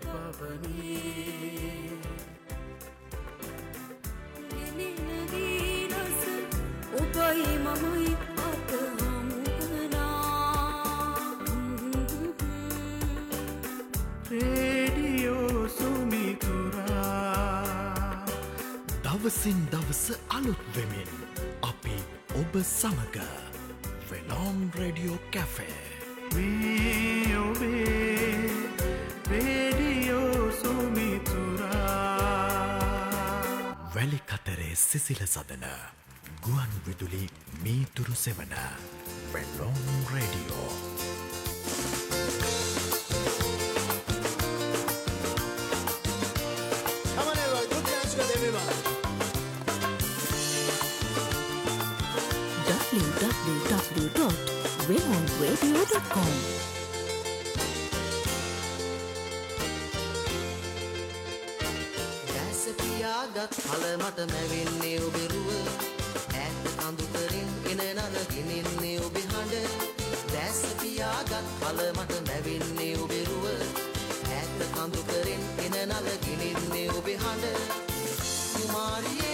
පවනේ නිනවීනස ඔබයි මමයි අප හමුවනා රේඩියෝ සුමිතුරා දවසින් දවස අලුත් වෙමින් අපි ඔබ සමග වෙලොන් රේඩියෝ කැෆේ මේ ඔබේ රේඩියෝ සුමිතුරා වැලිකතරේ සිසිල සදන ගුවන් විදුලි මීතුරු සෙවන වෙලොන් රේඩියෝ www.velonradio.com දැසපියාගත් කලමට මැවෙන්නේ ඔබේ රුව ඈත කඳුකරින් එන නලගිනින්නේ ඔබේ හඬ දැසපියාගත් කලමට මැවෙන්නේ ඔබේ රුව ඈත කඳුකරින් එන නලගිනින්නේ ඔබේ හඬ කුමාරියේ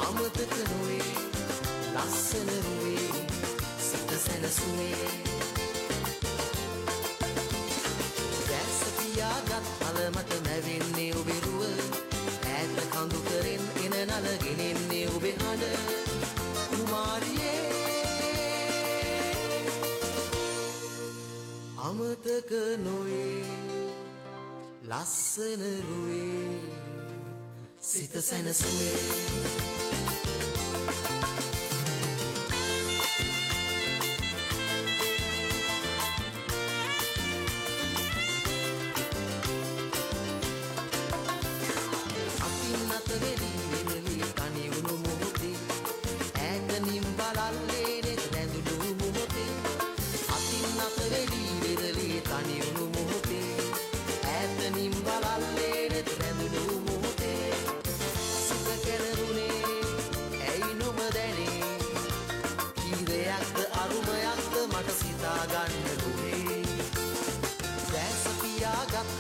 අමතක නොවේ ලස්සන රුවේ සිත සැනසුවේ දැසපියාගත් කලමට මැවෙන්නේ ඔබේ රුව ඈත කඳුකරින් එන නලගිනින්නේ ඔබේ හඬ කුමාරියේ අමතක නොවේ ලස්සන රුවේ සිත සැනසුවේ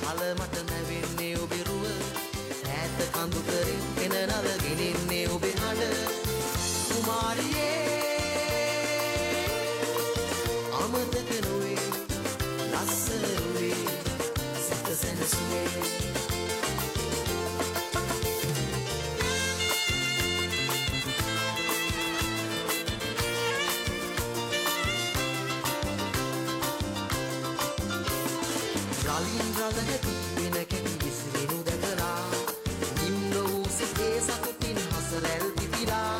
කලමට නැවෙන්නේ ඔබේ රුව ඈත කඳුකරින් එන නලගිනින්නේ ඔබේ හඬ කුමාරියේ අමතක නොවේ ලස්සන රුවේ සිත සැනසුවේ රලින් රළ හැටි වෙන කැටි විසිරෙනු දැකලා නිම්න වූ සිතේ සතුටින් හසරැල් පිපිලා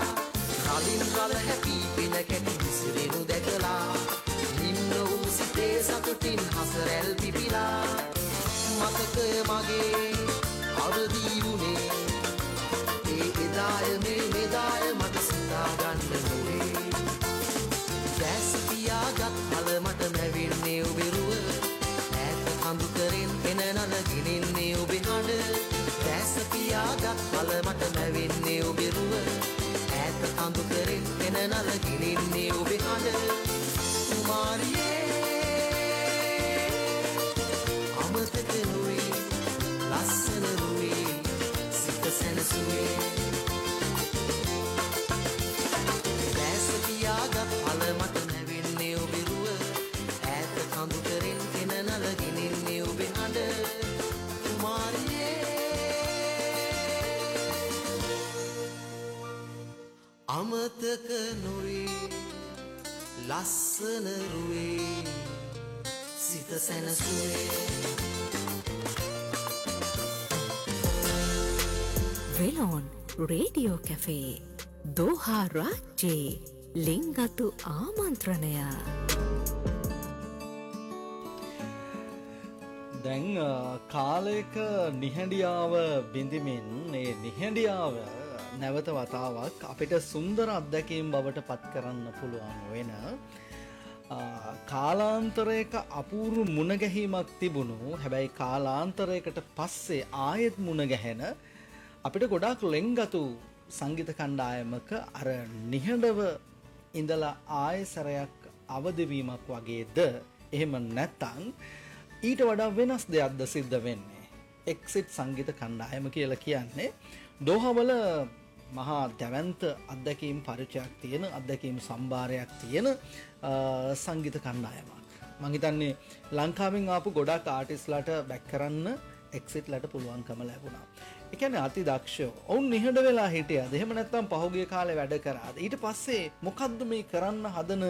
රලින් රළ හැටි වෙන කැටි විසිරෙනු දැකලා නිම්න වූ සිතේ සතුටින් හසරැල් පිපිලා මතකය මගේ අවදී වුණේ ඒ එදාය මේ මෙදාය මට සිතා ගන්න නොවේ දැස් පියාගත් කලමට නැවෙන්නේ ඔබේ රුව කඳුකරින් එන නලගිනින්නේ ඔබේ හඬ දැස පියාගත් කලමට නැවෙන්නේ ඔබේ රුව ඈත කඳුකරින් එන නලගිනින්නේ ඔබේ හඬ කුමාරියේ අමතක නොවේ ලස්සන රුවේ සිත සැනසුවේ දැස පියාගත් කලමට නැවෙන්නේ ඔබේ රුව ඈත කඳුකරින් එන නලගිනින්නේ ඔබේ හඬ කුමාරියේ අමතක නොවේ ලස්සන රුවේ සිත සැනසුවේ වෙලොන් රේඩියෝ කැෆේ දෝහා රාජ්‍යයේ ලිංගතු ආමන්ත්‍රණය දැන් කාලයක නිහඬියාව බිඳිමින් ඒ නිහඬියාව නැවත වතාවක් අපිට සුන්දර අත්දැකීම් බවට පත් කරන්න පුළුවන් වෙන කාලාන්තරයක අපූර්ව මුණ ගැහිමක් තිබුණු හැබැයි කාලාන්තරයකට පස්සේ ආයෙත් මුණ ගැහෙන අපිට ගොඩාක් ලෙන්ගතු සංගීත කණ්ඩායමක අර නිහඬව ඉඳලා ආයෙසරයක් අවදිවීමක් වගේද එහෙම නැත්නම් ඊට වඩා වෙනස් දෙයක්ද සිද්ධ වෙන්නේ. එක්සිට් සංගීත කණ්ඩායම කියලා කියන්නේ දෝහාවල මහා දැවැන්ත අත්දැකීම් පරිචයක් තියෙන අත්දැකීම් සම්භාරයක් තියෙන සංගීත කණ්ඩායමක්. මං හිතන්නේ ලංකාවෙන් ආපු ගොඩක් ආටිස්ලාට බැක් කරන්න එක්සිට්ලට පුළුවන්කම ලැබුණා. ඒ කියන්නේ අති දක්ෂයෝ. ඔවුන් නිහඬ වෙලා හිටියද? එහෙම නැත්නම් පහුගිය කාලේ වැඩ කරාද? ඊට පස්සේ මොකද්ද මේ කරන්න හදන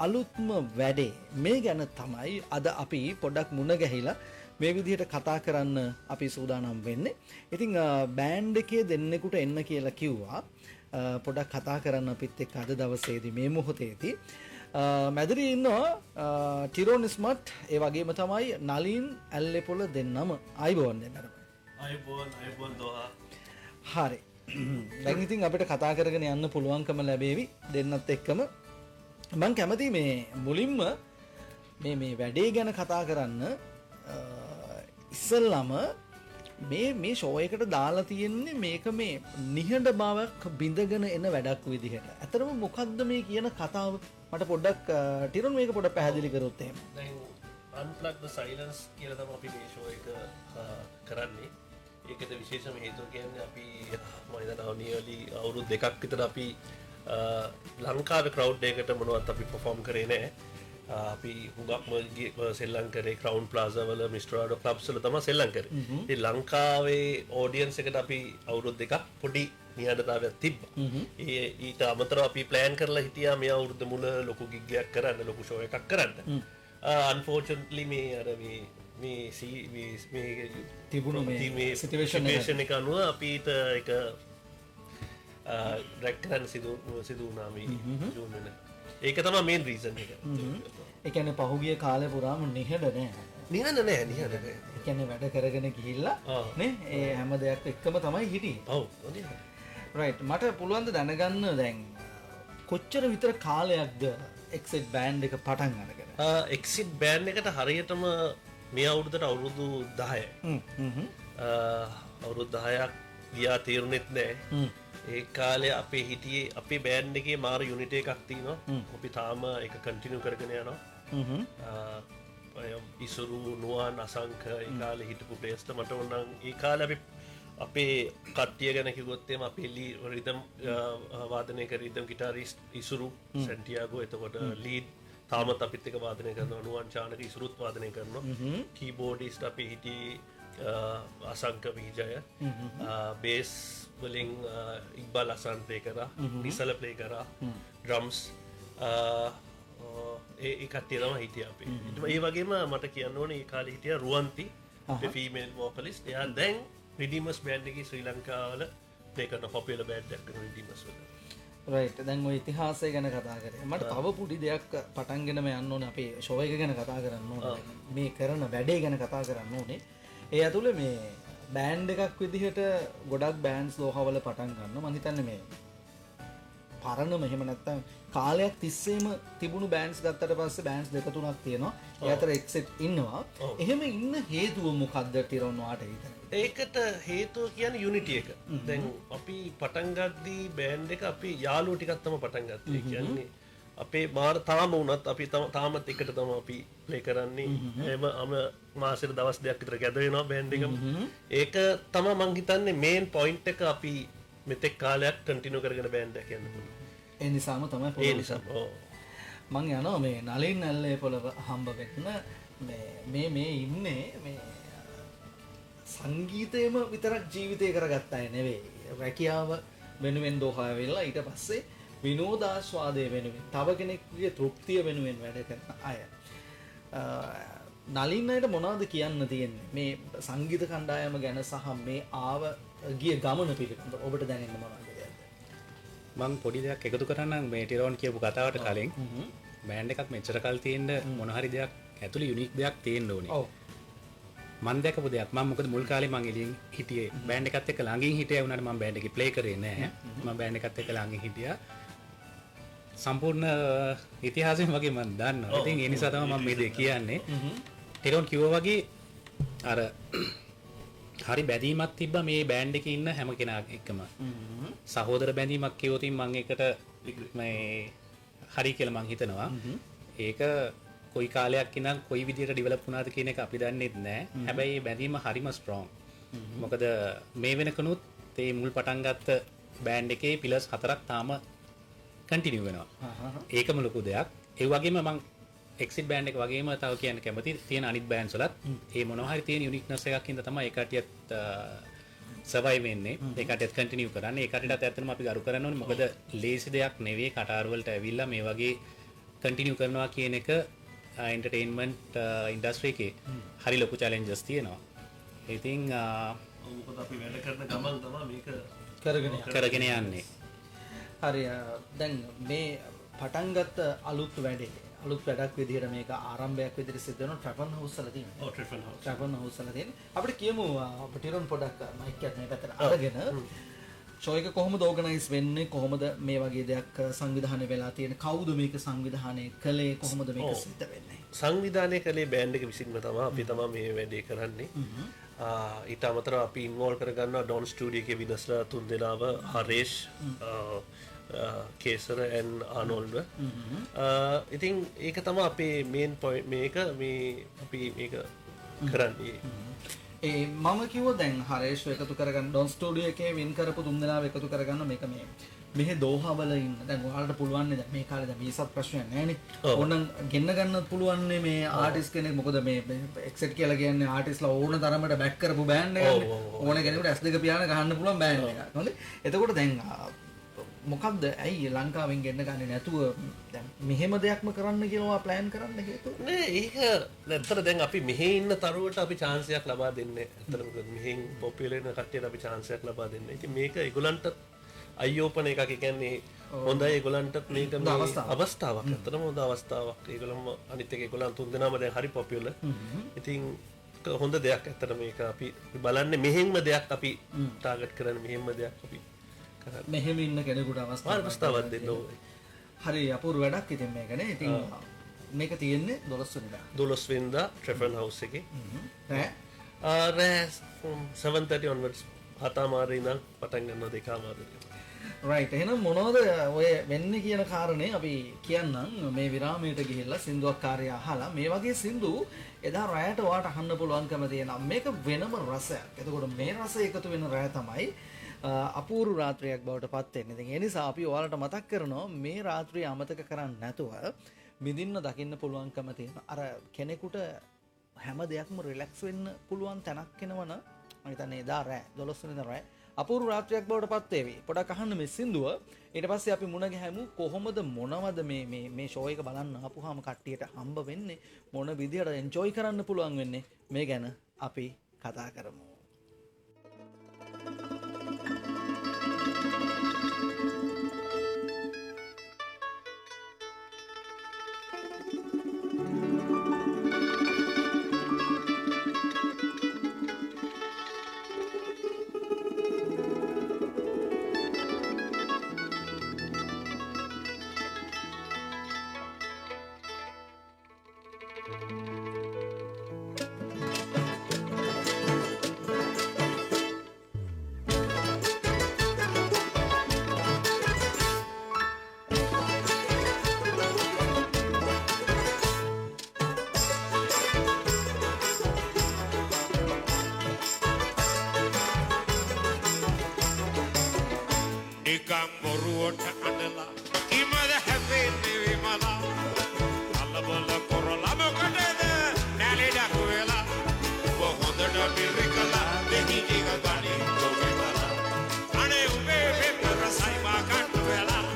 අලුත්ම වැඩේ? මේ ගැන තමයි අද අපි පොඩ්ඩක් මුණ ගැහිලා මේ විදිහට කතා කරන්න අපි සූදානම් වෙන්නේ. ඉතින් බෑන්ඩ් එකේ දෙන්නෙකුට එන්න කියලා කිව්වා. පොඩ්ඩක් කතා කරන්න අපිත් එක්ක අද දවසේදී මේ මොහොතේදී මැදිරියේ ඉන්නවා ටිරෝන් ස්මට් ඒ වගේම තමයි නලින් ඇල්ලේපොළ දෙන්නම ආයිබෝන් දෙන්නම. ආයිබෝන් දෝහා. හරි. දැන් ඉතින් අපිට කතා කරගෙන යන්න පුළුවන්කම ලැබේවි දෙන්නත් එක්කම. මම කැමතියි මේ මුලින්ම මේ වැඩේ ගැන කතා කරන්න ඉස්සෙල්ලාම මේ ෂෝ එකට දාලා තියෙන්නේ මේක මේ නිහඬ බවක් බිඳගෙන එන වැඩක් විදිහට. ඇත්තටම මොකද්ද මේ කියන කතාව මට පොඩ්ඩක් ටිරොන් මේක පොඩ්ඩක් පැහැදිලි කරොත් එහෙම. දැන් Unplug the Silence කියලා තමයි අපි මේ ෂෝ එක කරන්නේ. ඒකට විශේෂම හේතුව කියන්නේ අපි මම හිතනවා නියර්ලි අවුරුදු 2ක් විතර අපි ලංකාවේ ක්‍රවුඩ් එකකට මොනවත් අපි perform කරේ නැහැ. අපි හුඟක්ම සෙල්ලම් කරේ ක්‍රවුන් ප්ලාසා වල මිස්ටරාඩෝ ක්ලබ්ස් වල තමයි සෙල්ලම් කරේ. ඉතින් ලංකාවේ ඔඩියන්ස් එකට අපි අවුරුදු 2ක් පොඩි නිහඬතාවයක් තිබ්බා. ඊට අමතරව අපි ප්ලෑන් කරලා හිටියා මේ අවුරුද්ද මුල ලොකු ගිග් එකක් කරන්න, ලොකු ෂෝ එකක් කරන්න. Unfortunately මේ අර මේ තිබුණු මේ සිටුේෂන් එක අනුව අපිට ඒක ඩ්‍රැග් කරන්න සිදු වුණා මේ ජූන් වෙන. ඒක තමයි මේන් රීසන් එක. ඒ කියන්නේ පහුගිය කාලේ පුරාම නිහඬ නෑ. නිහඬ නෑ. ඒ කියන්නේ වැඩ කරගෙන ගිහිල්ලා නේ ඒ හැම දෙයක් එක්කම තමයි හිටියේ. ඔව්. රයිට්. මට පුළුවන් ද දැනගන්න දැන් කොච්චර විතර කාලයක්ද එක්සිට් බෑන්ඩ් එක පටන් අරගෙන? එක්සිට් බෑන්ඩ් එකට හරියටම මේ අවුරුද්දට අවුරුදු 10යි. අවුරුදු 10ක් ගියා තීරණෙත් නෑ. ඒ කාලේ අපේ හිටියේ අපේ බෑන්ඩ් එකේ මාර යුනිට් එකක් තියෙනවා. අපි තාම ඒක කන්ටිනියු කරගෙන යනවා. ඉසුරු නුවන් අසංක ඒ කාලේ හිටපු ප්ලේස්ට මට ඕනනම් ඒ කාලේ අපේ කට්ටිය ගැන කිව්වොත් එහෙම අපේ රිදම් වාදනය කර රිදම් ගිටාරිස්ට් ඉසුරු සැන්ටියාගෝ එතකොට ලීඩ් තාමත් අපිත් එක්ක වාදනය කරනවා. නුවන් චානක ඉසුරුත් වාදනය කරනවා. කීබෝඩිස්ට් අපේ හිටියේ අසංක විජය. බේස් වලින් ඉක්බාල් අසන් ප්ලේ කරා, නිසල ප්ලේ කරා, ඩ්‍රම්ස් ඒ කට්ටිය තමයි හිටියේ අපි. ඒ වගේම මට කියන්න ඕනේ ඒ කාලේ හිටියා රුවන්ති ෆීමේල් වෝකලිස්ට්. එයා දැන් රිඩීමර්ස් බෑන්ඩ් එකේ ශ්‍රී ලංකාවල ප්ලේ කරන පොපියුලර් බෑන්ඩ් එකක් කරන රිඩීමර්ස් වල. රයිට්. දැන් ওই ඉතිහාසය ගැන කතා කරේ. මට තව පුඩි දෙයක් පටන්ගෙනම යන්න ඕනේ. අපේ ෂෝ එක ගැන කතා කරන්න ඕනේ. මේ කරන වැඩේ ගැන කතා කරන්න ඕනේ. ඒ ඇතුලේ මේ බෑන්ඩ් එකක් විදිහට ගොඩක් බෑන්ඩ්ස් දෝහාවල පටන් ගන්නවා. මම හිතන්නේ මේ පරණම එහෙම නැත්නම් කාලයක් තිස්සේම තිබුණු බෑන්ඩ්ස් ගත්තට පස්සේ බෑන්ඩ්ස් දෙක තුනක් තියෙනවා. ඒ අතර එක්සෙට් ඉන්නවා. එහෙම ඉන්න හේතුව මොකක්ද ටිරොන් වාට හිතන්නේ? ඒකට හේතුව කියන්නේ යුනිටි එක. දැන් අපි පටන් ගද්දී බෑන්ඩ් එක අපි යාළුවෝ ටිකක් තමයි පටන් ගත්තේ. කියන්නේ අපේ මාර තාම වුණත් අපි තාමත් එකට තමයි අපි ප්ලේ කරන්නේ. එහෙම මාසෙට දවස් දෙකක් විතර ගැද වෙනවා බෑන්ඩ් එකම. ඒක තමයි මං හිතන්නේ මේන් පොයින්ට් එක අපි මෙතෙක් කාලයක් කන්ටිනියු කරගෙන බෑන්ඩ් එක යන්න පුළුවන්. ඒ නිසාම තමයි ඒ නිසා. ඔව්. මං යනවා මේ නලින් ඇල්ලේපොළ හම්බ වෙන්න මේ ඉන්නේ මේ සංගීතයම විතරක් ජීවිතය කරගත්ත අය නෙවෙයි. රැකියාව වෙනුවෙන් දෝහා වෙලා ඊට පස්සේ විනෝදාස්වාදය වෙනුවෙන් තව කෙනෙක්ගේ තෘප්තිය වෙනුවෙන් වැඩ කරන අය. නලින් අයට මොනවද කියන්න තියෙන්නේ මේ සංගීත කණ්ඩායම ගැන සහ මේ ගිය ගමන පිළිබඳව ඔබට දැනෙන්න මොනවද? මං පොඩි දෙයක් එකතු කරන්නම් මේ ටිරෝන් කියපු කතාවට කලින්. බෑන්ඩ් එකක් මෙච්චර කල් තියෙන්න මොන හරි දෙයක් ඇතුළේ යුනික් දෙයක් තියෙන්න ඕනේ. ඔව්. මම දැකපු දෙයක් මම මොකද මුල් කාලේ මං එළියෙන් හිටියේ බෑන්ඩ් එකත් එක්ක ළඟින් හිටියා වුණාට මම බෑන්ඩ් එකේ ප්ලේ කරේ නැහැ. මම බෑන්ඩ් එකත් එක්ක ළඟින් හිටියා. සම්පූර්ණ ඉතිහාසයෙන් වගේ මම දන්නවා. ඉතින් ඒ නිසා තමයි මම මේ දේ කියන්නේ. ටිරෝන් කිව්වා වගේ අර හරි බැඳීමක් තිබ්බා මේ බෑන්ඩ් එකේ ඉන්න හැම කෙනා එක්කම. සහෝදර බැඳීමක් කියවොතින් මම ඒකට මේ හරි කියලා මං හිතනවා. ඒක කොයි කාලයක් ඉඳන් කොයි විදියට ඩෙවලොප් වුණාද කියන එක අපි දන්නේ නැහැ. හැබැයි බැඳීම හරිම ස්ට්‍රෝං. මොකද මේ වෙනකනුත් මේ මුල් පටන් ගත්ත බෑන්ඩ් එකේ පිලර්ස් 4ක් තාම කන්ටිනියු වෙනවා. ඒකම ලොකු දෙයක්. ඒ වගේම මම එක්සිට් බෑන්ඩ් එක වගේම තව කියන්න කැමති තියෙන අනිත් බෑන්ඩ්ස් වලත් ඒ මොනවා හරි තියෙන යුනික්නස් එකක් හින්දා තමයි ඒ කටියත් සර්වයිව් වෙන්නේ. ඒ කටියත් කන්ටිනියු කරන්නේ. ඒ කටියට ඇත්තටම අපි ගරු කරන්න ඕනේ. මොකද ලේසි දෙයක් නෙවෙයි කටාර වලට ඇවිල්ලා මේ වගේ කන්ටිනියු කරනවා කියන එක එන්ටර්ටේන්මන්ට් ඉන්ඩස්ට්‍රි එකේ හරි ලොකු චැලෙන්ජස් තියෙනවා. ඉතින් මොකද අපි වැඩ කරන ගමන් තමයි මේක කරගෙන යන්නේ. හරි දැන් මේ පටන් ගත්ත අලුත් වැඩක් විදිහට මේක ආරම්භයක් විදිහට සිද්ධ වෙනවා ට්‍රැපන් හවුස් වල තියෙනවා. ඔව් ට්‍රැපන් හවුස් වල තියෙන. අපිට කියමු පිටිරොන් පොඩක් මයික් එකක් මේ පැත්තට අරගෙන ෂෝ එක කොහොමද ඕගනයිස් වෙන්නේ, කොහොමද මේ වගේ දෙයක් සංවිධානය වෙලා තියෙන්නේ, කවුද මේක සංවිධානය කළේ, කොහොමද මේක සිද්ධ වෙන්නේ? සංවිධානය කළේ බෑන්ඩ් එක විසින්ම තමයි. අපි තමයි මේ වැඩේ කරන්නේ. ඊට අමතරව අපි ඉන්වෝල්ව් කරගන්නවා ඩොන් ස්ටුඩියෝ එකේ විදස්ලා 3 දෙනාව හරේෂ් කේසර and ආනෝල්ඩ්. ඉතින් ඒක තමයි අපේ මේන් පොයින්ට් මේක මේ අපි මේක කරන්නේ. මම කිව්වා දැන් හරේෂ් එකතු කරගන්න ඩොන් ස්ටුඩියෝ එකේ වින් කරපු 3 දෙනාව එකතු කරගන්න මේක මේ මෙහි දෝහා වල ඉන්න. දැන් ඔයාලට පුළුවන් නේ දැන් මේ කාලේ දැන් වීසාත් ප්‍රශ්නයක් නැහැ නේ. ඕනනම් ගෙන්න ගන්නත් පුළුවන් නේ මේ ආටිස්ට් කෙනෙක්. මොකද මේ එක්සෙට් කියලා කියන්නේ ආටිස්ට්ලා ඕන තරමට බෑක් කරපු බෑන්ඩ් එකක් නේ. ඕන කෙනෙකුට S2 පියාගෙන ගහන්න පුළුවන් බෑන්ඩ් එකක්. හොඳයි. එතකොට දැන් මොකක්ද ඇයි ලංකාවෙන් ගෙන්න ගන්නේ නැතුව දැන් මෙහෙම දෙයක්ම කරන්න කියලා ප්ලෑන් කරන්න හේතුව? නෑ ඒක නැත්තර දැන් අපි මෙහි ඉන්න තරුවට අපි chance එකක් ලබා දෙන්නේ. ඇත්තටම මොකද මෙහෙන් පොපියුලර් වෙන කට්ටියට අපි chance එකක් ලබා දෙන්නේ. ඉතින් මේක ඒගොල්ලන්ට අයි ඕපන් එකක්. ඒ කියන්නේ හොඳයි ඒගොල්ලන්ට මේක අවස්ථාවක්. ඇත්තටම හොඳ අවස්ථාවක්. ඒගොල්ලන්ම අනිත් එක ඒගොල්ලන් 3 දෙනාම දැන් හරි පොපියුලර්. ඉතින් හොඳ දෙයක්. ඇත්තට මේක අපි බලන්නේ මෙහෙන්ම දෙයක් අපි ටාගට් කරන්නේ මෙහෙන්ම දෙයක් අපි මෙහෙම ඉන්න කෙනෙකුට අවස්ථාවක් දෙන්න ඕනේ. හරි අපූර්ව වැඩක් ඉතින් මේකනේ. ඉතින් මේක තියෙන්නේ 12 වෙනිදා. 12 වෙනිදා ට්‍රැෆන් හවුස් එකේ. රෑ 7:30 onwards හතමාරේ ඉඳන් පටන් ගන්නවා දෙකමාරේ. රයිට්. එහෙනම් මොනවද ඔය වෙන්නේ කියන කාරණේ අපි කියන්නම්. මේ විරාමයට ගිහිල්ලා සින්දුවක් කාර්යය අහලා මේ වගේ සින්දු එදා රැයට ඔයාට අහන්න පුළුවන්කම තියෙනවා. මේක වෙනම රසයක්. එතකොට මේ රසය එකතු වෙන රැය තමයි අපූරු රාත්‍රියක් බවට පත් වෙන්නේ. ඉතින් ඒ නිසා අපි ඔයාලට මතක් කරනවා මේ රාත්‍රිය අමතක කරන්නේ නැතුව මිදින්න දකින්න පුළුවන්කම තියෙන. අර කෙනෙකුට හැම දෙයක්ම රිලැක්ස් වෙන්න පුළුවන් තැනක් එනවන මම හිතන්නේ එදා රෑ 12 වෙනිදා රෑ අපූරු රාත්‍රියක් බවට පත් වේවි. පොඩක් අහන්න මේ සින්දුව. ඊට පස්සේ අපි මුණ ගැහෙමු කොහොමද මොනවද මේ ෂෝ එක බලන්න ආපුවාම කට්ටියට හම්බ වෙන්නේ, මොන විදියට එන්ජොයි කරන්න පුළුවන් වෙන්නේ, මේ ගැන අපි කතා කරමු. නිකම් බොරුවට අඬලා ඉමද හැපෙන්නේ විමලා අල්ලබල කරලා මොකටද නැලෙඩක් වෙලා ඔබ හොඳට පිරිකලා දෙහි ටික ගනින් ඔබේලා අනේ උඹේ පෙපර සයිමා කට් වෙලා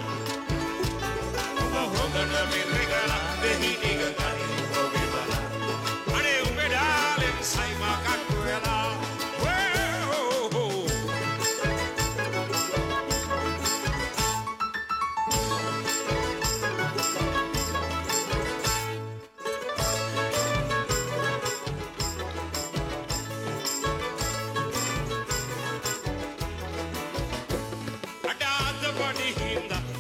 ඔබ හොඳට පිරිකලා දෙහි ටික ගනින් ඔබේලා අනේ උඹේ ඩාලෙන් සයිමා කට් වෙලා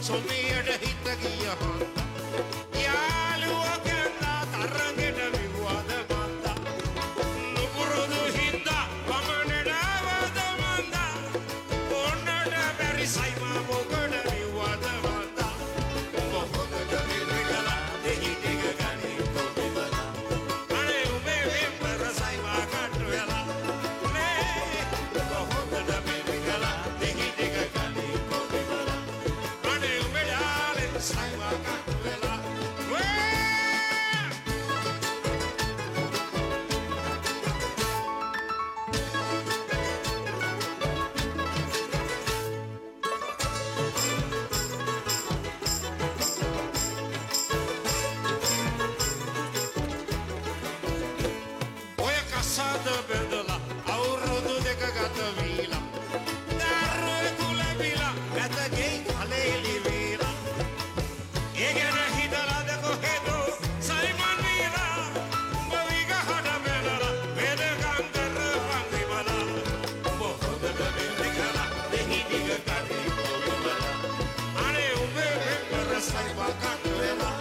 සොමියට හිත ගිය හන්ද යාළුවා කෙනා තරගෙට විවාද මන්දා නුපුරුදු හින්දා වමනට අවද මන්දා ඕන්නට බැරි සයිමා මොකඩ විවාද මන්දා ඔබ හොඳට මිරිකලා දෙහි ටික ගනින් ඔබේ අත බෙදලා අවුරුදු දෙක ගත වීලා දරුවෙකු ලැබිලා ඇතගේ කලෙලි වීලා ඒ ගැන හිතලාද කොහෙදෝ සයිමන් වීලා උඹ විගහට බැලලා වෙදකම් කරපන් විමලා උඹ හොදට වෙදිකලා දෙහි දිග කටි කොබලා අනේ උඹේ පෙම්බර සයිමන් කට වෙලා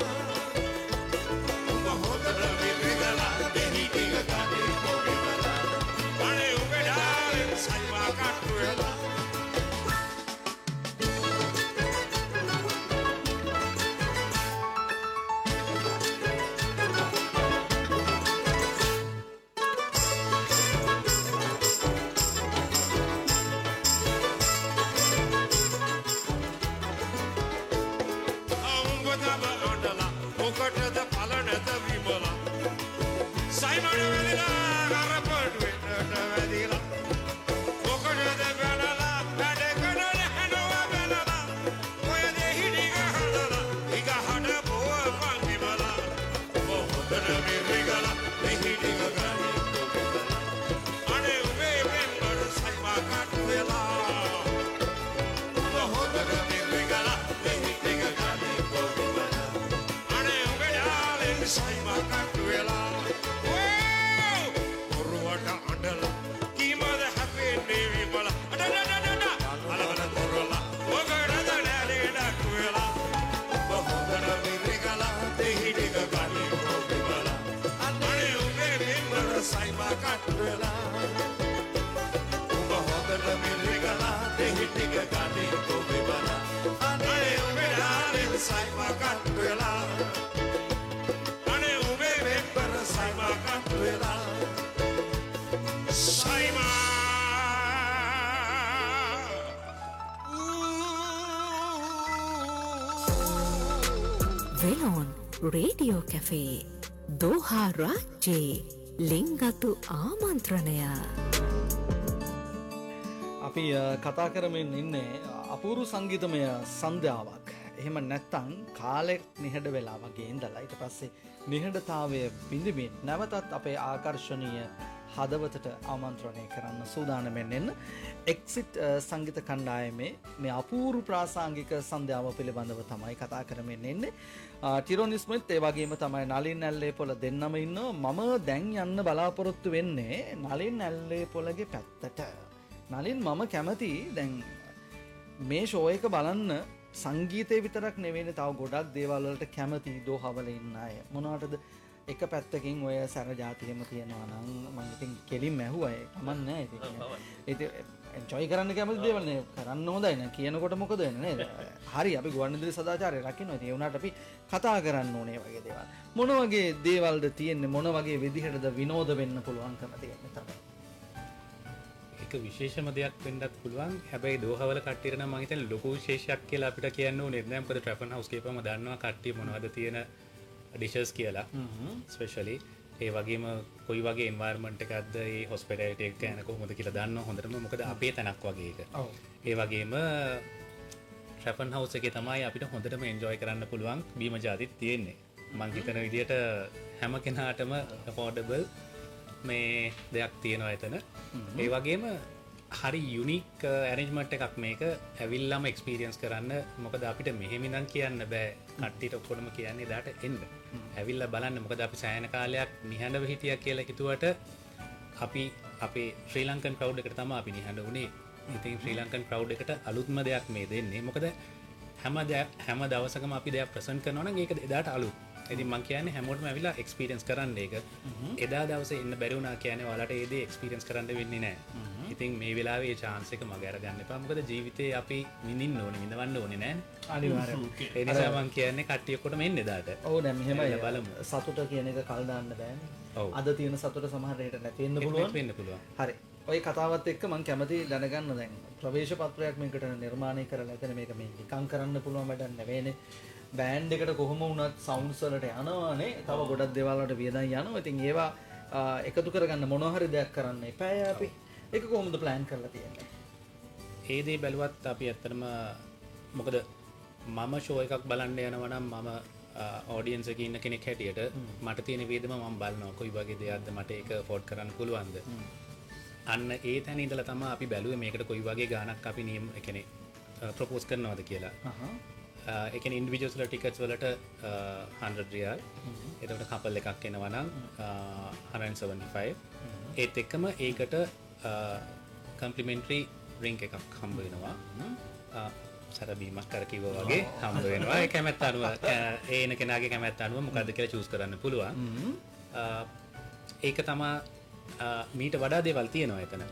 වෙලොන් රේඩියෝ කැෆේ දෝහා රාජ්‍යයේ ලිංගතු ආමන්ත්‍රණය. අපි කතා කරමින් ඉන්නේ අපූරු සංගීතමය සන්ධ්‍යාවක්. එහෙම නැත්තම් කාලෙක් නිහඬ වෙලා වගේ ඉඳලා ඊට පස්සේ නිහඬතාවය බිඳිමින් නැවතත් අපේ ආකර්ෂණීය හදවතට ආමන්ත්‍රණය කරන්න සූදානම්ෙන් එන්න එක්සිට් සංගීත කණ්ඩායමේ මේ අපූරු ප්‍රාසංගික සන්ධ්‍යාව පිළිබඳව තමයි කතා කරමින් ඉන්නේ. ටිරොන් ස්මිත් ඒ වගේම තමයි නලින් ඇල්ලේපොළ දෙන්නම ඉන්නවා. මම දැන් යන්න බලාපොරොත්තු වෙන්නේ නලින් ඇල්ලේපොළගේ පැත්තට. නලින් මම කැමති දැන් මේ ෂෝ එක බලන්න සංගීතය විතරක් නෙවෙයි තව ගොඩක් දේවල් වලට කැමති දෝහවල ඉන්න අය. මොනවටද එක පැත්තකින් ඔය සැර ජාතියෙම තියෙනවා නම් මම ඉතින් කෙලින්ම ඇහුවා ඒක කමන්නේ ඉතින් එන්ජොයි කරන්න කැමති දේවල් නේ කරන්න හොඳයි නේ කියනකොට මොකද වෙන්නේ නේද? හරි අපි ගුවන්විදුලි සදාචාරය රකින්නවා. ඒ වුණාට අපි කතා කරන්න ඕනේ වගේ දේවල්. මොන වගේ දේවල්ද තියෙන්නේ? මොන වගේ විදිහටද විනෝද වෙන්න පුළුවන්කම තියෙන්නේ තමයි. එක විශේෂම දෙයක් වෙන්නත් පුළුවන්. හැබැයි දෝහවල කට්ටියට නම් මම හිතන්නේ ලොකු විශේෂයක් කියලා අපිට කියන්න ඕනේ නැහැ. මොකද ට්‍රැෆන් හවුස් කියපම දන්නවා කට්ටිය මොනවද තියෙන ඩිෂස් කියලා. ස්පෙෂලි ඒ වගේම කොයි වගේ එන්වයරන්මන්ට් එකක්ද ඒ හොස්පිටැලිටි එක ගැන කොහොමද කියලා දන්නවා හොඳටම. මොකද අපේ තැනක් වගේ එක. ඒ වගේම ට්‍රැෆන් හවුස් එකේ තමයි අපිට හොඳටම එන්ජොයි කරන්න පුළුවන් බීම ජාතිත් තියෙන්නේ. මම හිතන විදිහට හැම කෙනාටම affordable මේ දෙයක් තියෙනවා එතන. ඒ වගේම හරි යුනික් ඇරේන්ජ්මන්ට් එකක් මේක. ඇවිල්ලාම එක්ස්පීරියන්ස් කරන්න. මොකද අපිට මෙහෙම ඉඳන් කියන්න බෑ. කට්ටියට ඔක්කොම කියන්නේ දාට එන්න. ඇවිල්ලා බලන්න. මොකද අපි සෑහෙන කාලයක් නිහඬව හිටියා කියලා හිතුවට අපි අපේ ශ්‍රී ලංකන් ක්‍රවුඩ් එකට තමයි අපි නිහඬ වුණේ. ඉතින් ශ්‍රී ලංකන් ක්‍රවුඩ් එකට අලුත්ම දෙයක් මේ දෙන්නේ. මොකද හැම දවසකම අපි දෙයක් ප්‍රසන්ට් කරනවා නම් ඒක එදාට අලුත්. ඉතින් මම කියන්නේ හැමෝටම ඇවිල්ලා එක්ස්පීරියන්ස් කරන්න ඒක. එදා දවසේ ඉන්න බැරි වුණා කියන්නේ ඔයාලට ඒ දේ එක්ස්පීරියන්ස් කරන්න වෙන්නේ නැහැ. ඉතින් මේ වෙලාවේ ඒ chance එක මග අරගන්න එපා. මොකද ජීවිතේ අපි විඳින්න ඕනේ, විඳවන්න ඕනේ නෑනේ. අනිවාර්යයෙන්. ඒ නිසා මම කියන්නේ කට්ටිය ඔක්කොටම එන්න එදාට. ඔව් දැන් මෙහෙමයි බලමු. සතුට කියන එක කල් දාන්න බෑනේ. අද තියෙන සතුට සමහර විට නැති වෙන්න පුළුවන්. හරි. ඔය කතාවත් එක්ක මම කැමති දැනගන්න දැන් ප්‍රවේශ පත්‍රයක් මේකට නිර්මාණය කරලා එතන මේක මේ නිකන් කරන්න පුළුවන් වැඩක් නෙවෙයිනේ. බෑන්ඩ් එකට කොහොම වුණත් සවුන්ඩ්ස් වලට යනවානේ. තව ගොඩක් දේවල් වලට වියදම් යනවා. ඉතින් ඒවා එකතු කරගන්න මොනවා හරි දෙයක් කරන්න එපායි අපි. ඒක කොහොමද ප්ලෑන් කරලා තියෙන්නේ? ඒ දේ බැලුවත් අපි ඇත්තටම මොකද මම ෂෝ එකක් බලන්න යනවා නම් මම ඕඩියන්ස් එකේ ඉන්න කෙනෙක් හැටියට මට තියෙන වේදම මම බලනවා කොයි වගේ දෙයක්ද මට ඒක afford කරන්න පුළුවන්ද. අන්න ඒ තැන ඉඳලා තමයි අපි බැලුවේ මේකට කොයි වගේ ගාණක් අපි නියම ඒ කියන්නේ ප්‍රොපෝස් කරනවද කියලා. ඒ කියන්නේ ඉන්ඩිවිජුවල්ස් වල ටිකට්ස් වලට 100 රියාල්. එතකොට කපල් එකක් එනවා නම් 175. ඒත් එක්කම ඒකට කම්ප්ලිමෙන්ටරි ඩ්‍රින්ක් එකක් හම්බ වෙනවා. සරබීමක් කර කිව්වා වගේ හම්බ වෙනවා. ඒ කැමැත්ත අනුව ඒන කෙනාගේ කැමැත්ත අනුව මොකද්ද කියලා චූස් කරන්න පුළුවන්. ඒක තමයි මීට වඩා දේවල් තියෙනවා එතන.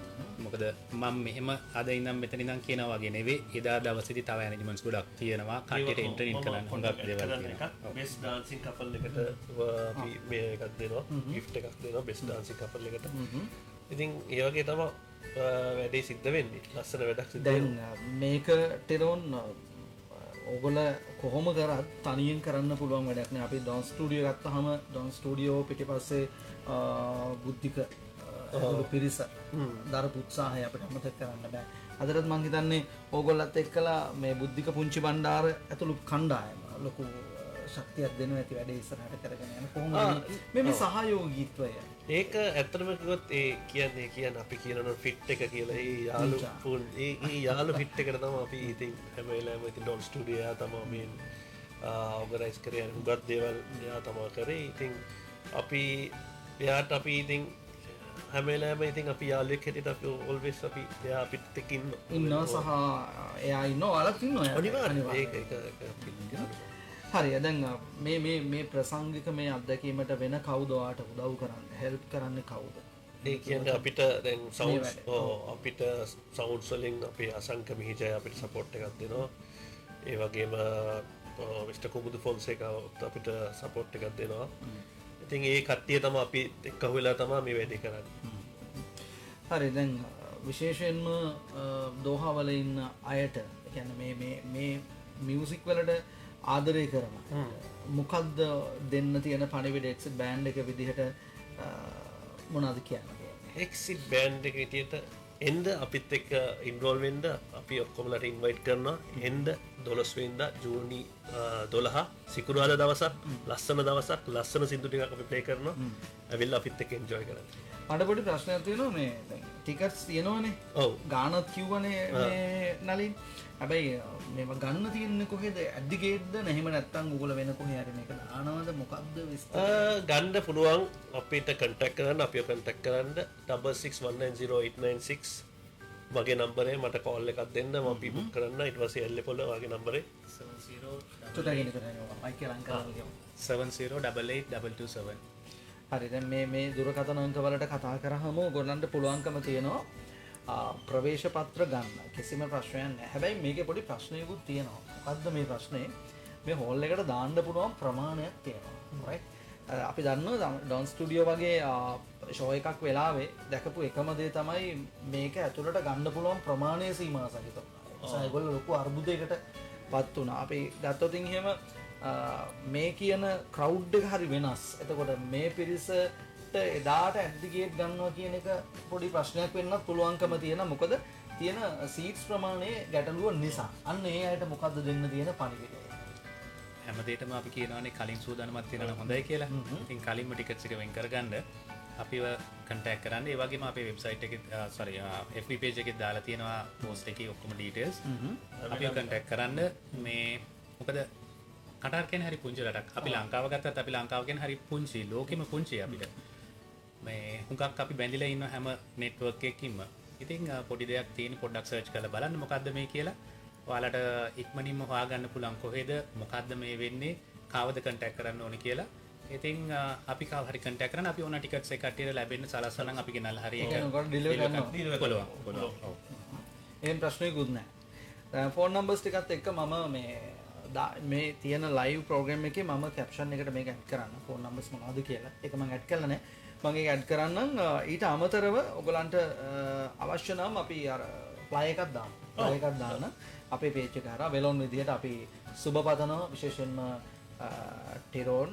මොකද මම මෙහෙම අද ඉඳන් මෙතන ඉඳන් කියනවා වගේ නෙවෙයි. එදා දවසේදී තව ඇරේන්ජ්මන්ට්ස් ගොඩක් තියෙනවා. කට්ටියට එන්ටර්ටේන් කරන්න හොඟක් දේවල් තියෙනවා. බෙස්ට් ඩාන්සින් කපල් එකට අපි මේ එකක් දෙනවා. ගිෆ්ට් එකක් දෙනවා බෙස්ට් ඩාන්සින් කපල් එකට. ඉතින් ඒ වගේ තමයි වැඩේ සිද්ධ වෙන්නේ. ලස්සන වැඩක් සිද්ධ වෙනවා. දැන් මේක ටෙරෝන් ඔගොල්ල කොහොම කරත් තනියෙන් කරන්න පුළුවන් වැඩක් නෑ. අපි ඩොන් ස්ටුඩියෝ ගත්තාම ඩොන් ස්ටුඩියෝ පිටිපස්සේ බුද්ධික පිරිස දරපු උත්සාහය අපිට අමතක කරන්න බෑ. අදටත් මං හිතන්නේ ඕගොල්ලත් එක්කලා මේ බුද්ධික පුංචි බණ්ඩාර ඇතුළු කණ්ඩායම ලොකු ශක්තියක් දෙනවා ඇති වැඩේ ඉස්සරහට කරගෙන යන කොහොමද මේ සහයෝගීත්වය. ඒක ඇත්තටම කිව්වොත් ඒ කියන්නේ අපි කියනවා ෆිට් එක කියලා. ඒ යාළු ඒ යාළු ෆිට් එකට තමයි අපි ඉතින් හැම වෙලාවෙම ඉතින් ඩොන් ස්ටුඩියෝ යා තමයි මේ ඕගනයිස් කරේ උගත් දේවල් යා තමයි කරේ. ඉතින් අපි එයාට අපි ඉතින් හැම වෙලාවෙම ඉතින් අපි යාළුවෙක් හැටියට අපි ඔල්වෙස් අපි එයා අපිත් එක්ක ඉන්නවා සහ එයා ඉන්නවා ඔයාලත් ඉන්නවා. අනිවාර්යයෙන් ඒක හරි. දැන් මේ ප්‍රසංගික මේ අත්දැකීමට වෙන කවුද ඔයාට උදව් කරන්න හෙල්ප් කරන්නේ කවුද? ඒ කියන්නේ අපිට දැන් සවුන්ඩ්ස් අපිට සවුන්ඩ්ස් වලින් අපේ අසංක මිහිජය අපිට සපෝට් එකක් දෙනවා. ඒ වගේම මිස්ටර් කුමුදු ෆොන්සේකා අපිට සපෝට් එකක් දෙනවා. ඉතින් ඒ කට්ටිය තමයි අපි එක්ක වෙලා තමයි මේ වැඩේ කරන්නේ. හරි. දැන් විශේෂයෙන්ම දෝහා වල ඉන්න අයට කියන්නේ මේ මියුසික් වලට ආදරය කරන මොකක්ද දෙන්න තියෙන පණිවිඩ එක්සිට් බෑන්ඩ් එක විදිහට මොනවද කියන්නේ? එක්සිට් බෑන්ඩ් එක විදිහට එන්න අපිත් එක්ක ඉන්වෝල්ව් වෙන්න අපි ඔක්කොමලට ඉන්වයිට් කරනවා. එන්න 12 වෙනිදා ජූනි 12 සිකුරාදා දවසක් ලස්සන දවසක් ලස්සන සින්දු ටිකක් අපි ප්ලේ කරනවා. ඇවිල්ලා අපිත් එක්ක එන්ජොයි කරන්න. මට පොඩි ප්‍රශ්නයක් තියෙනවා. මේ දැන් ටිකට්ස් තියෙනවනේ. ඔව්. ගානත් කිව්වනේ මේ නලින්. හැබැයි මේව ගන්න තියෙන්නේ කොහෙද? ඇඩ්ඩිගේට්ද නැහිම නැත්තම් Google වෙන කොහේ හරි මේක දානවද මොකක්ද විස්තර? ගන්න පුළුවන් අපිට කන්ටැක්ට් කරන්න. අපිව කන්ටැක්ට් කරන්න 66190896 මගේ නම්බරේ මට කෝල් එකක් දෙන්න. මම අපි බුක් කරන්න. ඊට පස්සේ එල්ලපොළ වගේ නම්බරේ 70882227. හරි. දැන් මේ දුරකථන අංක වලට කතා කරාම ඔයගොල්ලන්ට පුළුවන්කම තියෙනවා ප්‍රවේශ පත්‍ර ගන්න. කිසිම ප්‍රශ්නයක් නැහැ. හැබැයි මේකේ පොඩි ප්‍රශ්නයකුත් තියෙනවා. මොකද්ද මේ ප්‍රශ්නේ? මේ හෝල් එකට දාන්න පුළුවන් ප්‍රමාණයක් තියෙනවා. රයිට්. අපි දන්නවා ඩොන් ස්ටුඩියෝ වගේ ෂෝ එකක් වෙලාවේ දැකපු එකම දේ තමයි මේක ඇතුළට ගන්න පුළුවන් ප්‍රමාණය සීමා සහිතව. ඒගොල්ලෝ ලොකු අර්බුදයකට පත් වුණා. අපි ගත්තොත් එහෙම මේ කියන ක්‍රවුඩ් එක හරි වෙනස්. එතකොට මේ පිරිසට එදාට ඇඩ්ඩිගේට් ගන්නවා කියන එක පොඩි ප්‍රශ්නයක් වෙන්නත් පුළුවන්කම තියෙනවා. මොකද තියෙන සීට්ස් ප්‍රමාණය ගැටලුව නිසා. අන්න ඒ අයට මොකද්ද දෙන්න තියෙන පණිවිඩය? හැමදේටම අපි කියනවානේ කලින් සූදානමක් තියෙනවා හොඳයි කියලා. ඉතින් කලින්ම ටිකට්ස් එක වෙන් කරගන්න අපිව කන්ටැක්ට් කරන්න. ඒ වගේම අපේ වෙබ්සයිට් එකේ FB page එකේ දාලා තියෙනවා පෝස්ට් එකේ ඔක්කොම ඩීටේල්ස්. අපිව කන්ටැක්ට් කරන්න. මේ මොකද කටාර් කියන්නේ හරි පුංචි රටක්. අපි ලංකාව ගත්තත් අපි ලංකාව කියන්නේ හරි පුංචි. ලෝකෙම පුංචි අපිට. මේ හුඟක් අපි බැඳිලා ඉන්න හැම නෙට්වර්ක් එකකින්ම. ඉතින් පොඩි දෙයක් තියෙන පොඩ්ඩක් සර්ච් කරලා බලන්න මොකද්ද මේ කියලා. ඔයාලට ඉක්මනින්ම හොයාගන්න පුළුවන් කොහෙද මොකද්ද මේ වෙන්නේ කාවද කන්ටැක්ට් කරන්න ඕනේ කියලා. ඉතින් අපි කාව හරි කන්ටැක්ට් කරන්න අපි ඕන ටිකට්ස් එක කට්ටියට ලැබෙන්න සලස්සනම් අපි ගෙනල්ලා හරි ඒක ඩිලිවර් කරනවා. පුළුවන්. ඔව්. එහෙම ප්‍රශ්නයකුත් නැහැ. දැන් ෆෝන් නම්බර්ස් ටිකත් එක්ක මම මේ තියෙන ලයිව් ප්‍රෝග්‍රෑම් එකේ මම කැප්ෂන් එකට මේක ඇඩ් කරන්න. ෆෝන් නම්බර්ස් මොනවද කියලා. ඒක මම ඇඩ් කරලා නැහැ. මම ඒක ඇඩ් කරන්නම්. ඊට අමතරව ඔයගලන්ට අවශ්‍ය නම් අපි අර ෆ්ලයි එකක් දාමු. ෆ්ලයි එකක් දාන්න අපේ පේජ් එක හරහා වෙලොන් විදිහට අපි සුබ පතනවා. විශේෂයෙන්ම ටිරෝන්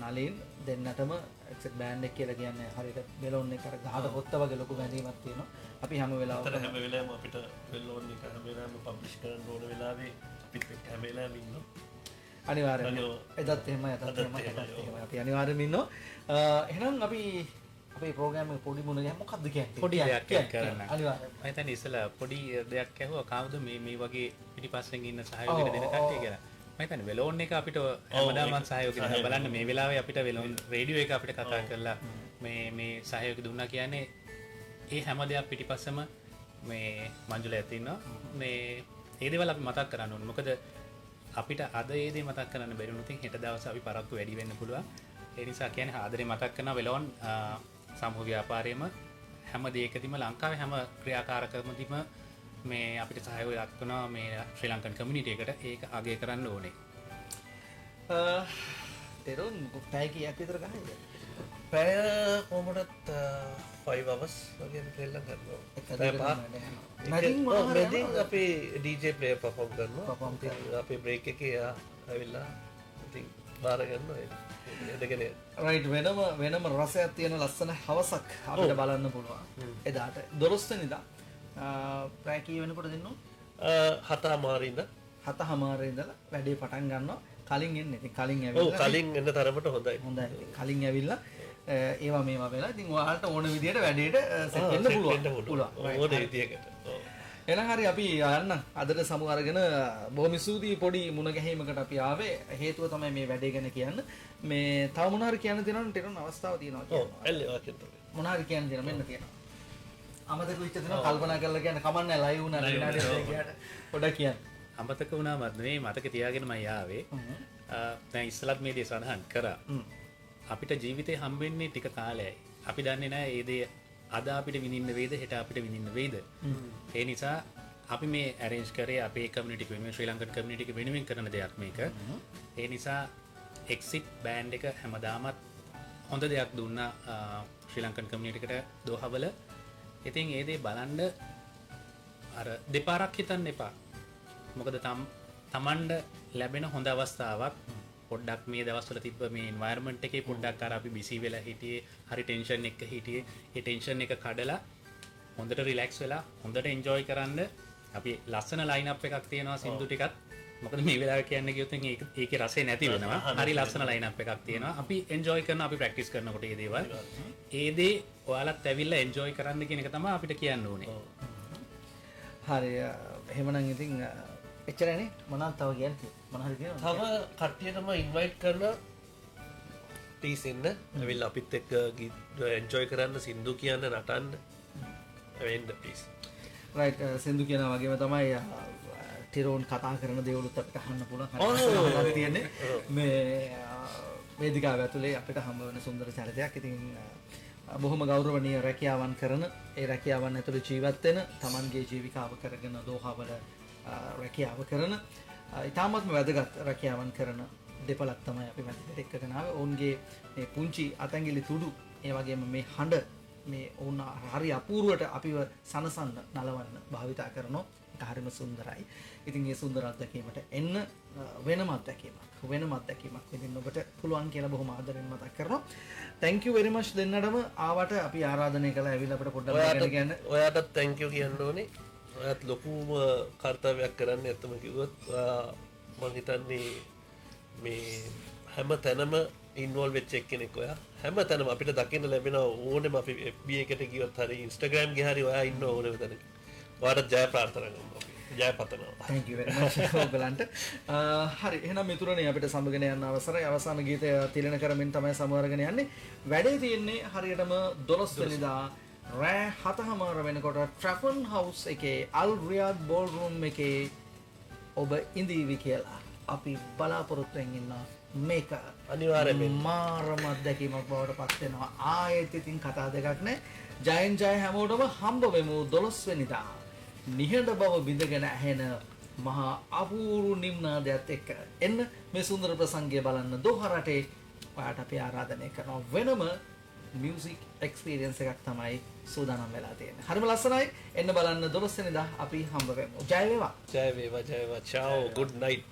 නලින් දෙන්නටම එක්සෙට් බෑන්ඩ් එක කියලා කියන්නේ හරියට වෙලොන් එක අර ගහට පොත්ත වගේ ලොකු බැඳීමක් තියෙනවා. අපි හැම වෙලාවෙම අපිට වෙලොන් එක හැම වෙලාවෙම පබ්ලිෂ් කරන්න ඕන වෙලාවේ අපිත් එක්ක හැම වෙලාවෙම ඉන්නවා. අනිවාර්යයෙන්ම එදත් එහෙම අපි අනිවාර්යයෙන්ම ඉන්නවා. එහෙනම් අපි අපේ ප්‍රෝග්‍රෑම් එක පොඩි මුණ ගැහුවා. මොකද්ද කියන්නේ? පොඩි දෙයක් කරන්න. අනිවාර්යයෙන්ම. මම හිතන්නේ ඉස්සලා පොඩි දෙයක් ඇහුවා කාවුද මේ වගේ පිටිපස්සෙන් ඉන්න සහයෝගය දෙන කට්ටිය කියලා. මම හිතන්නේ වෙලෝන් එක අපිට හැමදාම සහයෝගය දෙනවා. බලන්න මේ වෙලාවේ අපිට වෙලෝන් රේඩියෝ එක අපිට කතා කරලා මේ සහයෝගය දුන්නා කියන්නේ ඒ හැම දෙයක් පිටිපස්සම මේ මංජුල ඇති ඉන්නවා. මේ ඒ දේවල් අපි මතක් කරන්න ඕනේ. මොකද අපිට අද ඒ දේ මතක් කරන්න බැරි වුණොත් හෙට දවසේ අපි පරක්කු වැඩි වෙන්න පුළුවන්. ඒ නිසා කියන්නේ ආදරේ මතක් කරන වෙලෝන් සමූහ ව්‍යාපාරයේම හැම දෙයකදීම ලංකාවේ හැම ක්‍රියාකාරකමදීම මේ අපිට සහයෝගයක් දක්වනවා මේ ශ්‍රී ලංකන් කමියුනිටි එකට. ඒක අගය කරන්න ඕනේ. තෙරුන් පැය කීයක් විතර ගහයිද? පැය කොහොමදත් 5 hours වගේ ට්‍රේලර් කරනවා. මැදින් අපි DJ player perform කරනවා. අපේ break එකේ ආවිල්ලා ඉතින් බාර ගන්නවා එදගෙන. රයිට් වෙනම රසයක් තියෙන ලස්සන හවසක් අපිට බලන්න පුළුවන්. එදාට 12 වෙනිදා පැය කී වෙනකොට දෙන්නෝ? 7:00 ඉඳලා 7:00 ඉඳලා වැඩේ පටන් ගන්නවා. කලින් එන්නේ. ඉතින් කලින් ඇවිල්ලා. ඔව් කලින් එන්න තරමට හොඳයි. හොඳයි. කලින් ඇවිල්ලා ඒවා මේවා වෙලා ඉතින් ඔයාලට ඕන විදියට වැඩේට සෙට් වෙන්න පුළුවන්. ඕන විදියකට. ඔව්. එහෙනම් හරි අපි යන්න අදට සමු අරගෙන බොහොම ස්තුතියි පොඩි මුණ ගැහිමකට අපි ආවේ. හේතුව තමයි මේ වැඩේ ගැන කියන්න. මේ තව මොනවා හරි කියන්න තියෙනවනේ ටෙරන් අවස්ථාව තියෙනවා කියනවා. ඔව් එල්ලේ වාක්‍යය තමයි. මොනවා හරි කියන්න තියෙනවා මෙන්න තියෙනවා. අමතක වෙච්ච දෙනවා කල්පනා කරලා කියන්න කමන්නේ ලයිව් වුණා විනාඩියක් දෙකකට පොඩ්ඩක් කියන්න. අමතක වුණාමත් නෙවෙයි මතක තියාගෙන මම ආවේ. දැන් ඉස්සලත් මේ දේ සඳහන් කරා. අපිට ජීවිතේ හම්බෙන්නේ ටික කාලයයි. අපි දන්නේ නැහැ ඒ දේ අද අපිට විඳින්න වේද හෙට අපිට විඳින්න වේද. ඒ නිසා අපි මේ arrange කරේ අපේ community එක වෙනුවෙන් ශ්‍රී ලංකන් community එක වෙනුවෙන් කරන දෙයක් මේක. ඒ නිසා exit band එක හැමදාමත් හොඳ දෙයක් දුන්නා ශ්‍රී ලංකන් community එකට දෝහවල. ඉතින් ඒ දේ බලන්න අර දෙපාරක් හිතන්න එපා. මොකද තමන්ට ලැබෙන හොඳ අවස්ථාවක් පොඩ්ඩක් මේ දවස්වල තිබ්බ මේ එන්වයරන්මන්ට් එකේ පොඩ්ඩක් අර අපි බිසි වෙලා හිටියේ හරි ටෙන්ෂන් එක හිටියේ ඒ ටෙන්ෂන් එක කඩලා හොඳට රිලැක්ස් වෙලා හොඳට එන්ජොයි කරන්න අපි ලස්සන ලයින් අප් එකක් තියෙනවා සින්දු ටිකත් මොකද මේ වෙලාවේ කියන්න ගියොත් ඒකේ රසය නැති වෙනවා හරි ලස්සන ලයින් අප් එකක් තියෙනවා අපි එන්ජොයි කරන අපි ප්‍රැක්ටිස් කරනකොට මේ දේවල් ඒ දේ ඔයාලත් ඇවිල්ලා එන්ජොයි කරන්න කියන එක තමයි අපිට කියන්න ඕනේ හරි එහෙමනම් ඉතින් එච්චරනේ මොනවද තව කියන්නේ මොන හරි කියනවා තව කට්ටියටම ඉන්වයිට් කරලා ප්ලීස් එන්න ඇවිල්ලා අපිත් එක්ක එන්ජොයි කරන්න සින්දු කියන්න නටන්න එන්න ප්ලීස් රයිට් සින්දු කියනවා වගේම තමයි ටිරෝන් කතා කරන දේවලුත් අපිට අහන්න පුළුවන් තියෙන්නේ මේ වේදිකාව ඇතුලේ අපිට හම්බ වෙන සුන්දර චරිතයක් ඉතින් බොහොම ගෞරවනීය රැකියාවන් කරන ඒ රැකියාවන් ඇතුළේ ජීවත් වෙන තමන්ගේ ජීවිකාව කරගෙන දෝහාවල රැකියාව කරන ඉතාමත්ම වැදගත් රැකියාවන් කරන දෙපළක් තමයි අපි මැදිරියට එක්කගෙන ආවේ. ඔවුන්ගේ මේ පුංචි අතැඟිලි තුඩු ඒ වගේම මේ හඬ මේ ඔවුන් හරි අපූර්වට අපිව සනසන්න නලවන්න භාවිතා කරනවා. ඒක හරිම සුන්දරයි. ඉතින් මේ සුන්දර අත්දැකීමට එන්න වෙනම අත්දැකීමක් විඳින්න ඔබට පුළුවන් කියලා බොහොම ආදරෙන් මතක් කරනවා. thank you very much දෙන්නටම ආවට අපි ආරාධනය කළා ඇවිල්ලා අපිට පොඩ්ඩක් කියන්න. ඔයාටත් thank you කියන්න ඕනේ. ඔයත් ලොකුම කර්තව්‍යයක් කරන්න ඇත්තම කිව්වොත් මම හිතන්නේ මේ හැම තැනම ඉන්වෝල්ව් වෙච්ච එක්කෙනෙක් ඔයා හැම තැනම අපිට දකින්න ලැබෙන ඕනෙම අපි FB එකට ගියොත් හරි Instagram ගියේ හරි ඔයා ඉන්න ඕනෙම තැනක ඔයාට ජය ප්‍රාර්ථනා කරනවා අපි ජය පතනවා thank you very much ඔයගලන්ට හරි එහෙනම් මිතුරනේ අපිට සමගගෙන යන්න අවසරයි අවසාන ගීතය තිලන කරමින් තමයි සමවරගෙන යන්නේ වැඩේ තියෙන්නේ හරියටම 12 වෙනිදා රෑ 7:00 වෙනකොට ට්‍රැෆන් හවුස් එකේ අල් රියාද් බෝල්රූම් එකේ ඔබ ඉඳීවි කියලා අපි බලාපොරොත්තුෙන් ඉන්නවා මේක අනිවාර්යයෙන්ම මාරම අත්දැකීමක් බවට පත් වෙනවා ආයෙත් ඉතින් කතා දෙකක් නෑ ජයෙන් ජය හැමෝටම හම්බ වෙමු 12 වෙනිදා නිහඬ බව බිඳගෙන ඇහෙන මහා අපූර්ව නිම්නාදයක් එක්ක එන්න මේ සුන්දර ප්‍රසංගය බලන්න දෝහා රටේ ඔයාට අපි ආරාධනය කරනවා වෙනම මියුසික් එක්ස්පීරියන්ස් එකක් තමයි සූදානම් වෙලා තියෙන්නේ. හරිම ලස්සනයි. එන්න බලන්න 12 වෙනිදා අපි හම්බ වෙමු. ජය වේවා. ජය වේවා ජය වේවා. ciao good night.